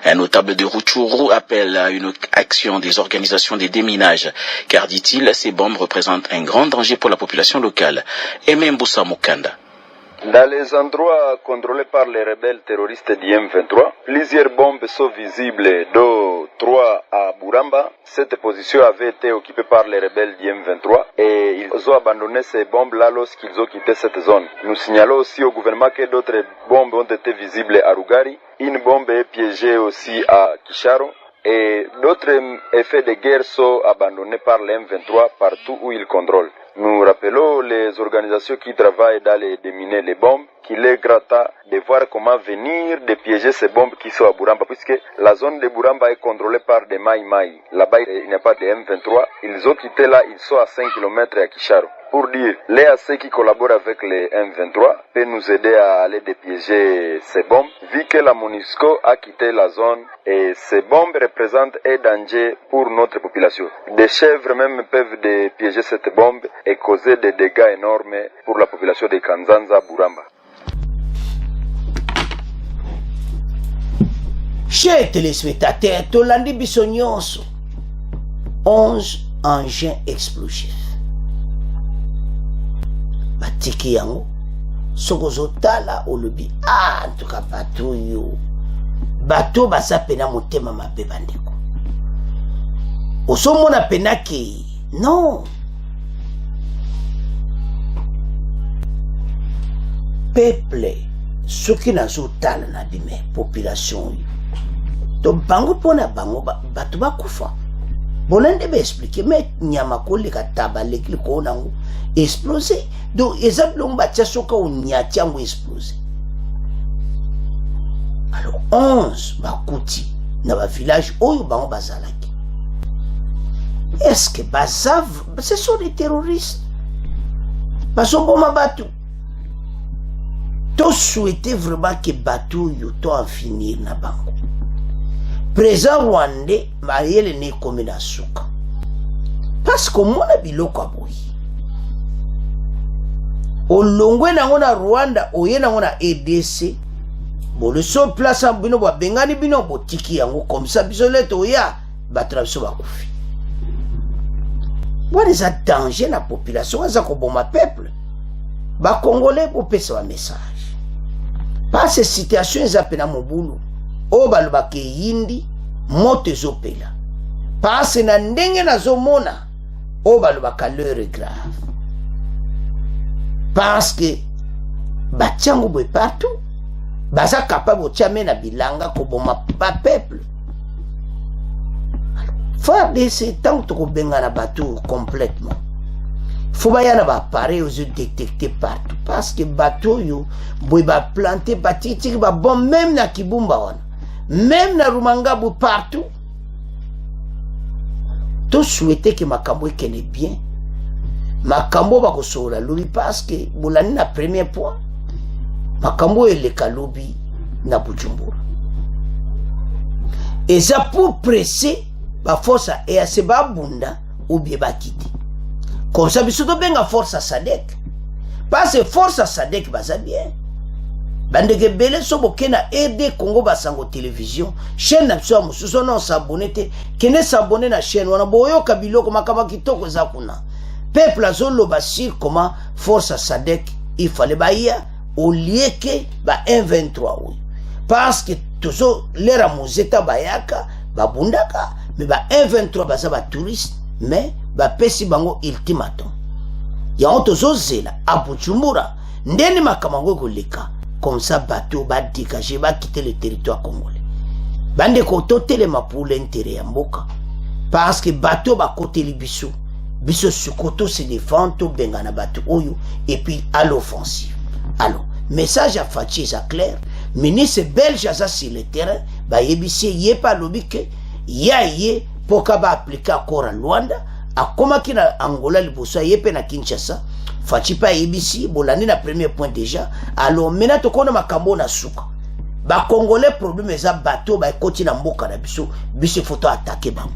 Un notable de Rutshuru appelle à une action des organisations de déminage, car dit-il, ces bombes représentent un grand danger pour la population locale. Emembusa Mukanda. Dans les endroits contrôlés par les rebelles terroristes du M23, plusieurs bombes sont visibles, dont 3 à Buramba. Cette position avait été occupée par les rebelles du M23 et ils ont abandonné ces bombes-là lorsqu'ils ont quitté cette zone. Nous signalons aussi au gouvernement que d'autres bombes ont été visibles à Rugari. Une bombe est piégée aussi à Kisharo. Et d'autres effets de guerre sont abandonnés par les M23 partout où ils contrôlent. Nous rappelons les organisations qui travaillent dans les déminer les bombes qu'il est gratta de voir comment venir dépiéger ces bombes qui sont à Buramba, puisque la zone de Buramba est contrôlée par des Maïmaï. Là-bas, il n'y a pas de M23. Ils ont quitté là, ils sont à 5 km à Kisharo. Pour dire, l'EAC qui collabore avec les M23 peut nous aider à aller dépiéger ces bombes, vu que la MONUSCO a quitté la zone et ces bombes représentent un danger pour notre population. Des chèvres même peuvent dépiéger cette bombe et causer des dégâts énormes pour la population de Kanzanza, Buramba. Chers téléspectateurs, Tolandi Bissonyonso, 11 engins explosifs. Batiki yango, sokozotala olobi, en tout cas bateau yo. Bateau basa pena motema mabe bandeko. Osomona pena ki, non. Peuple, ceux qui nazotala na bime, population yo. Donc bango pona bango batu bakufa. Bolende be expliquer mais nyama ko le kataba le ko nango exploser. Donc ezab long batia soka o nyati ngo exploser. Alors 11 bakuti na ba village oyo bango bazalaki. est-ce que bazav ce sont des terroristes bazoboma bato to souhaiter vraiment que bato yo to en finir na bango président rwandais mayele ne komi na suka parce que mona biloko aboyi olongwe nango na Rwanda oye nango na EDC bolo so place bino ba bengani bino botiki yango comme ça biso leto oya batra biso bakufi. What is a danger na population za ko boma peuple ba congolais pour pesa un message pas ces situations za pena mobulu o baloba ke yindi moto zopela pas na ndenge na zomona o baloba ka l'heure grave parce que batiango boy partout baza capable de tirer na bilanga ko boma pa peuple. Faire de ces temps to benga na bateau complètement. Faut ba yana ba pareil aux détecter partout parce que bateau yo boy ba planter batiti ba bon même na Kibumba wana. Même na Rumangabu partout. To souhaiter que makambo ekene bien. Makambo ba ko sola lobi parce que bolani na premier point. Makambo eleka lobi na Bujumbura. Et ça pour presser ba force et à se babunda ou bien bakiti. Comme ça biso to benga force SADC. Parce que force SADC baza bien. Bandeke bele so bokena RD Congo basango télévision, chaîne na biso mususu non s'abonner te, kene s'abonner na chaîne wana boyo kabiloko makaba kitoko za kuna. Peuple azolo basir comment force SADC il fallait baïa au lieu que ba 123 oui. Parce que toujours l'era muzeta bayaka babundaka mais ba 123 baza ba touriste mais ba pesi bango ultimatum. Ya ontozo zela abuchumura ndeni makamango koleka comme ça bateau ba dégager ba quitter le territoire congolais. Bande ko totelema pour l'intérêt ya mboka parce que bateau ba côté libiso biso sukoto se défend to bengana bateau oyo et puis à l'offensive. Alors message à Fachi ça clair ministre belge aza sur le terrain ba yebisi yepa lobike yaye poka ba appliquer accord en Luanda akomaki na Angola liboso yepe na Kinshasa Fachi pa yebisi bolani na premier point déjà. Alors maintenant to kona makambo na suka ba congolais problème eza bateau ba ekoti na mboka na biso biso photo attaquer bango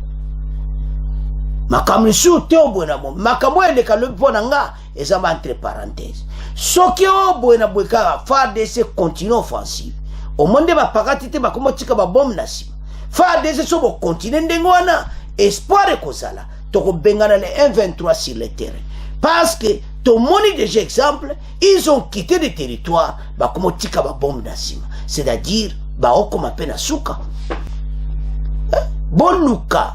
makambo su te obona mo makambo eleka lobi pona nga eza ba entre parenthèses soki obona boka FARDC continue offensive au monde ba pakati te ba komo tika ba bombe na sima FARDC so bo continue ndengo wana espoir ekozala to ko bengana les 123 sur le terrain parce que to moni déjà exemple ils ont quitté des territoires ba komo tika ba bombe na sima c'est-à-dire ba okoma pena suka boluka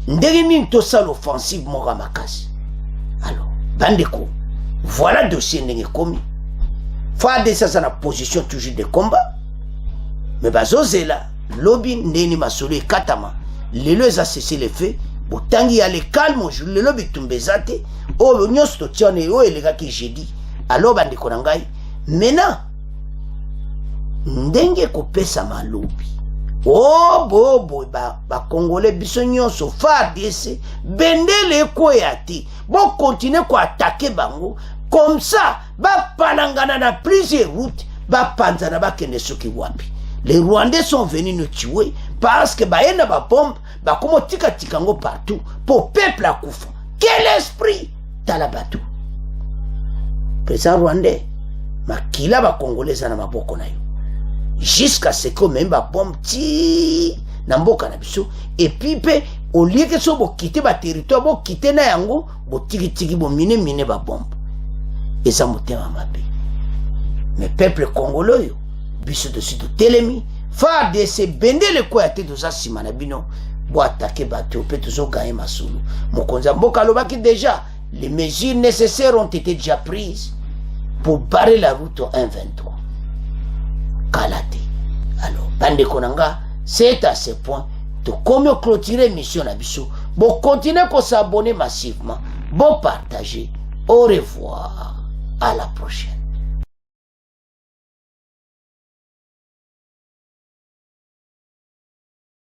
ndenge nini tosala offensive moko makasi. Alors bandeko voilà dossier ndenge komi FARDC ça na position toujours de combat mais bazozela lobby ndeni masolo ekatama lelo eza cessé le fait botangi ya le calme jour le lobby tumbezate o nyonso to tiane o elekaki jeudi. Alors bandeko na ngai maintenant ndenge kopesa malobi oh bobo ba congolais biso nyonso FARDC bendele ko yati bon continuer ko attaquer bango comme ça ba palangana na plusieurs routes ba panzana ba kende soki wapi. Les Rwandais sont venus nous tuer parce que ba yena ba bombe ba komo tika tikango partout pour peuple à kufa. Quel esprit talabatu président rwandais makila ba congolais na maboko na yo jusqu'à ce que même ba bombe ti na mboka na biso et puis pe au lieu que so bo quitter ba territoire bo quitter na yango bo tiki bo mine ba bombe et ça motema mabe mais peuple congolais yo biso de suite telemi FARDC bendele ko ya te doza sima na bino bo attaquer bateau pe tozo gagner masulu mokonza mboka lobaki déjà les mesures nécessaires ont été déjà prises pour barrer la route au 123 Kalate. Alors, bande konanga, c'est à ce point de comment clôturer mission na biso. Bon, continuez à s'abonner massivement. Bon, partager. Au revoir. À la prochaine.